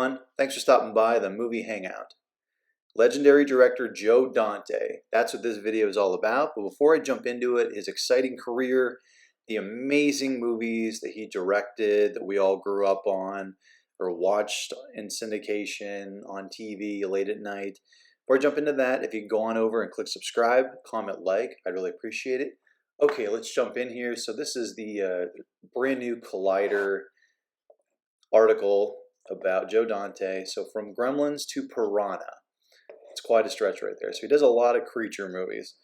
everyone. Thanks for stopping by the movie Hangout. Legendary director Joe Dante. That's what this video is all about. But before I jump into it, his exciting career, the amazing movies that he directed that we all grew up on or watched in syndication on TV late at night. Before I jump into that, if you could go on over and click subscribe, comment, like, I'd really appreciate it. Okay, let's jump in here. So this is the brand new Collider article about Joe Dante. So from Gremlins to Piranha. It's quite a stretch right there. So he does a lot of creature movies.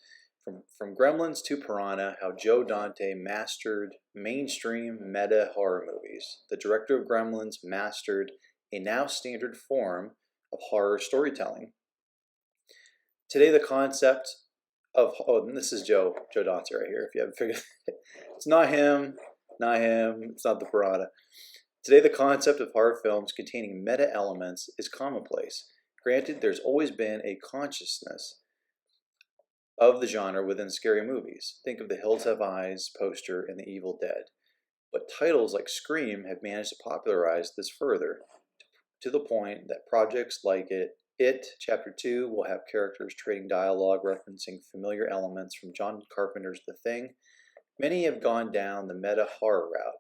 From Gremlins to Piranha, how Joe Dante mastered mainstream meta horror movies. The director of Gremlins mastered a now standard form of horror storytelling. Today the concept of, and this is Joe Dante right here, if you haven't figured it. It's not him, it's not the Piranha. Today the concept of horror films containing meta elements is commonplace. Granted, there's always been a consciousness of the genre within scary movies. Think of the Hills Have Eyes poster in The Evil Dead. But titles like Scream have managed to popularize this further, to the point that projects like It Chapter 2 will have characters trading dialogue referencing familiar elements from John Carpenter's The Thing. Many have gone down the meta horror route,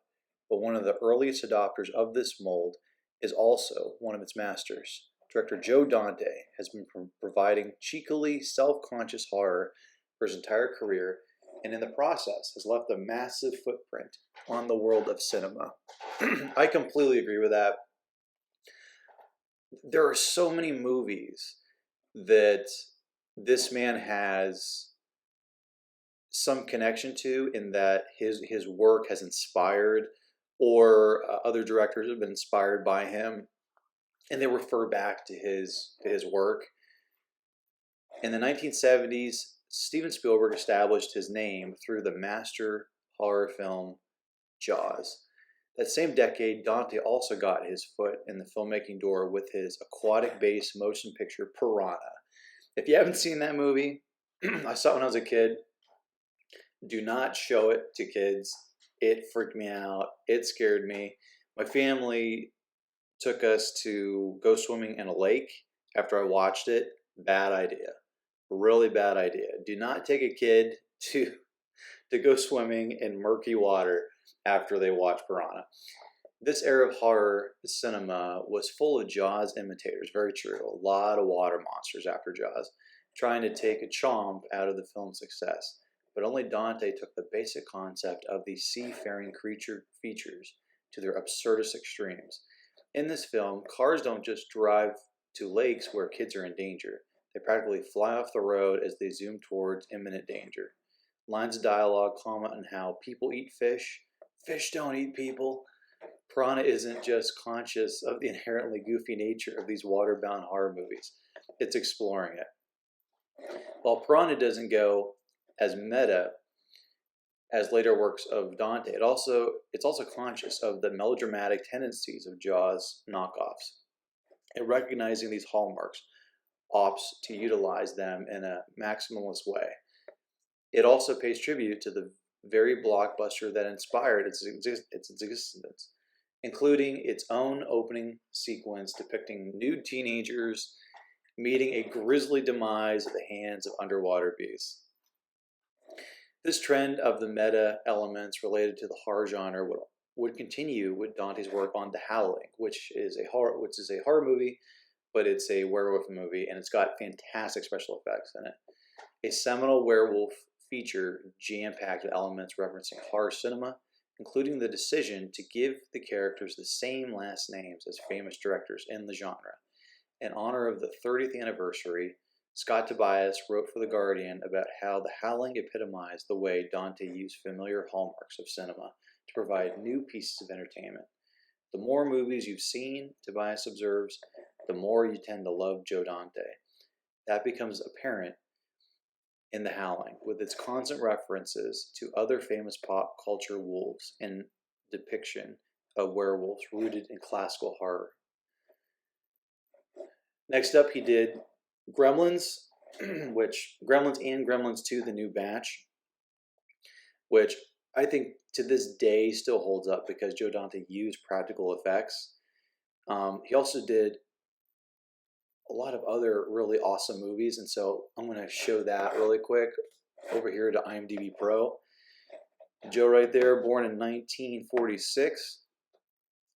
but one of the earliest adopters of this mold is also one of its masters. Director Joe Dante has been providing cheekily self-conscious horror for his entire career, and in the process has left a massive footprint on the world of cinema. I completely agree with that. There are so many movies that this man has some connection to, in that his work has inspired, or other directors have been inspired by him, and they refer back to his work. In the 1970s, Steven Spielberg established his name through the master horror film Jaws. That same decade, Dante also got his foot in the filmmaking door with his aquatic-based motion picture Piranha. If you haven't seen that movie, I saw it when I was a kid. Do not show it to kids. It freaked me out. It scared me. My family took us to go swimming in a lake after I watched it. Bad idea. Really bad idea. Do not take a kid to go swimming in murky water after they watch Piranha. This era of horror cinema was full of Jaws imitators. Very true. A lot of water monsters after Jaws, trying to take a chomp out of the film's success. But only Dante took the basic concept of these seafaring creature features to their absurdist extremes. In this film, cars don't just drive to lakes where kids are in danger. They practically fly off the road as they zoom towards imminent danger. Lines of dialogue comment on how people eat fish. Fish don't eat people. Piranha isn't just conscious of the inherently goofy nature of these waterbound horror movies. It's exploring it. While Piranha doesn't go as meta as later works of Dante, it's also conscious of the melodramatic tendencies of Jaws knockoffs, and recognizing these hallmarks opts to utilize them in a maximalist way. It also pays tribute to the very blockbuster that inspired its existence, including its own opening sequence depicting nude teenagers meeting a grisly demise at the hands of underwater beasts. This trend of the meta elements related to the horror genre would continue with Dante's work on The Howling, which is a horror movie, but it's a werewolf movie, and it's got fantastic special effects in it. A seminal werewolf feature jam-packed with elements referencing horror cinema, including the decision to give the characters the same last names as famous directors in the genre. In honor of the 30th anniversary, Scott Tobias wrote for The Guardian about how The Howling epitomized the way Dante used familiar hallmarks of cinema to provide new pieces of entertainment. The more movies you've seen, Tobias observes, the more you tend to love Joe Dante. That becomes apparent in The Howling, with its constant references to other famous pop culture wolves and depiction of werewolves rooted in classical horror. Next up, he did Gremlins, Gremlins and Gremlins 2, The New Batch, which I think to this day still holds up because Joe Dante used practical effects. He also did a lot of other really awesome movies, and so I'm going to show that really quick over here to IMDb Pro. Joe right there, born in 1946.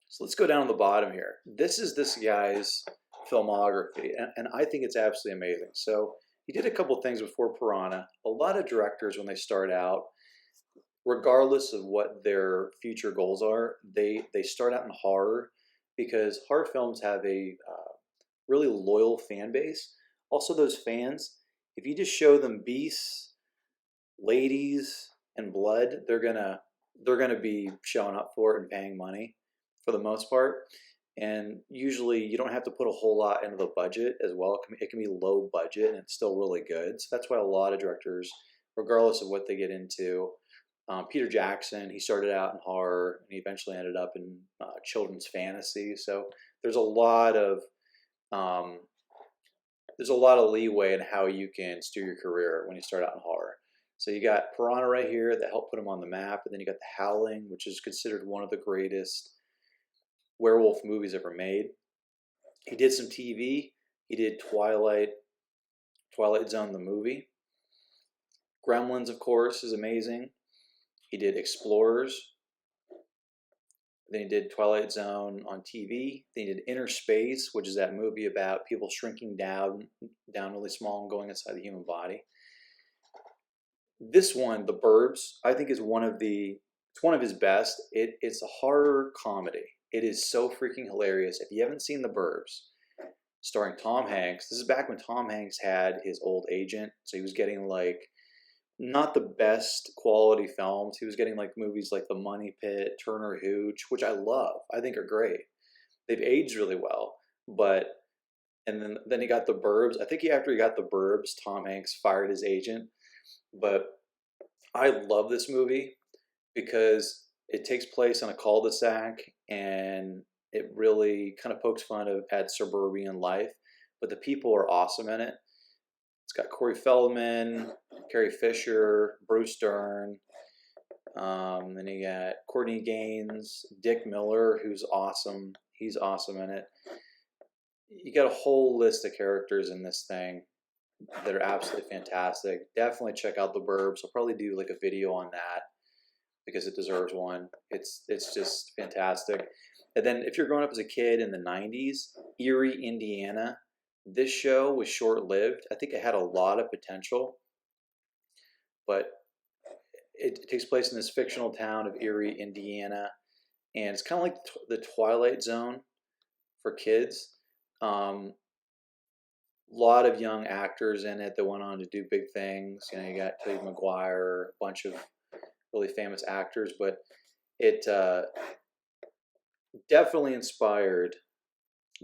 So let's go down to the bottom here. This is this guy's filmography, and I think it's absolutely amazing. So he did a couple things before Piranha. A lot of directors, when they start out, regardless of what their future goals are, they start out in horror because horror films have a really loyal fan base. Also, those fans, if you just show them beasts, ladies, and blood, they're gonna be showing up for it and paying money for the most part. And usually, you don't have to put a whole lot into the budget as well. It can be low budget and it's still really good. So that's why a lot of directors, regardless of what they get into, Peter Jackson, he started out in horror and he eventually ended up in children's fantasy. So there's a lot of um, there's a lot of leeway in how you can steer your career when you start out in horror. So you got Piranha right here that helped put him on the map, and then you got The Howling, which is considered one of the greatest werewolf movies ever made. He did some TV. He did Twilight Zone, the movie. Gremlins, of course, is amazing. He did Explorers. Then he did Twilight Zone on TV. Then he did Inner Space, which is that movie about people shrinking down really small and going inside the human body. This one, The Burbs, I think is one of his best. It's a horror comedy. It is so freaking hilarious. If you haven't seen The Burbs, starring Tom Hanks, this is back when Tom Hanks had his old agent, so he was getting like not the best quality films. He was getting like movies like The Money Pit, Turner Hooch, which I love. I think are great. They've aged really well, and then he got The Burbs. I think after he got The Burbs, Tom Hanks fired his agent. But I love this movie because it takes place on a cul-de-sac and it really kind of pokes fun at suburban life. But the people are awesome in it. It's got Corey Feldman, Carrie Fisher, Bruce Dern. Then you got Courtney Gaines, Dick Miller, who's awesome. He's awesome in it. You got a whole list of characters in this thing that are absolutely fantastic. Definitely check out The Burbs. I'll probably do like a video on that because it deserves one. It's just fantastic. And then if you're growing up as a kid in the 90s, Erie, Indiana, this show was short-lived. I think it had a lot of potential, but it takes place in this fictional town of Erie, Indiana, and it's kind of like the Twilight Zone for kids. Lot of young actors in it that went on to do big things. You know, you got Tobey Maguire, a bunch of really famous actors, but it definitely inspired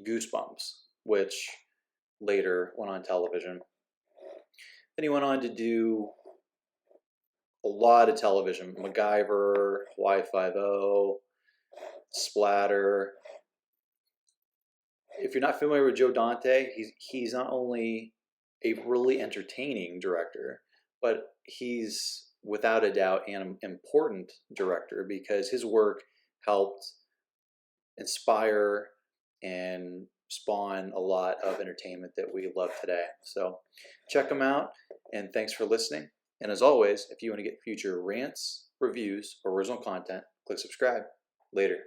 Goosebumps, which later went on television. Then he went on to do a lot of television: MacGyver, Hawaii Five-0, Splatter. If you're not familiar with Joe Dante, he's not only a really entertaining director, but he's without a doubt an important director because his work helped inspire and spawn a lot of entertainment that we love today. So check him out, and thanks for listening. And as always, if you want to get future rants, reviews, or original content, click subscribe. Later.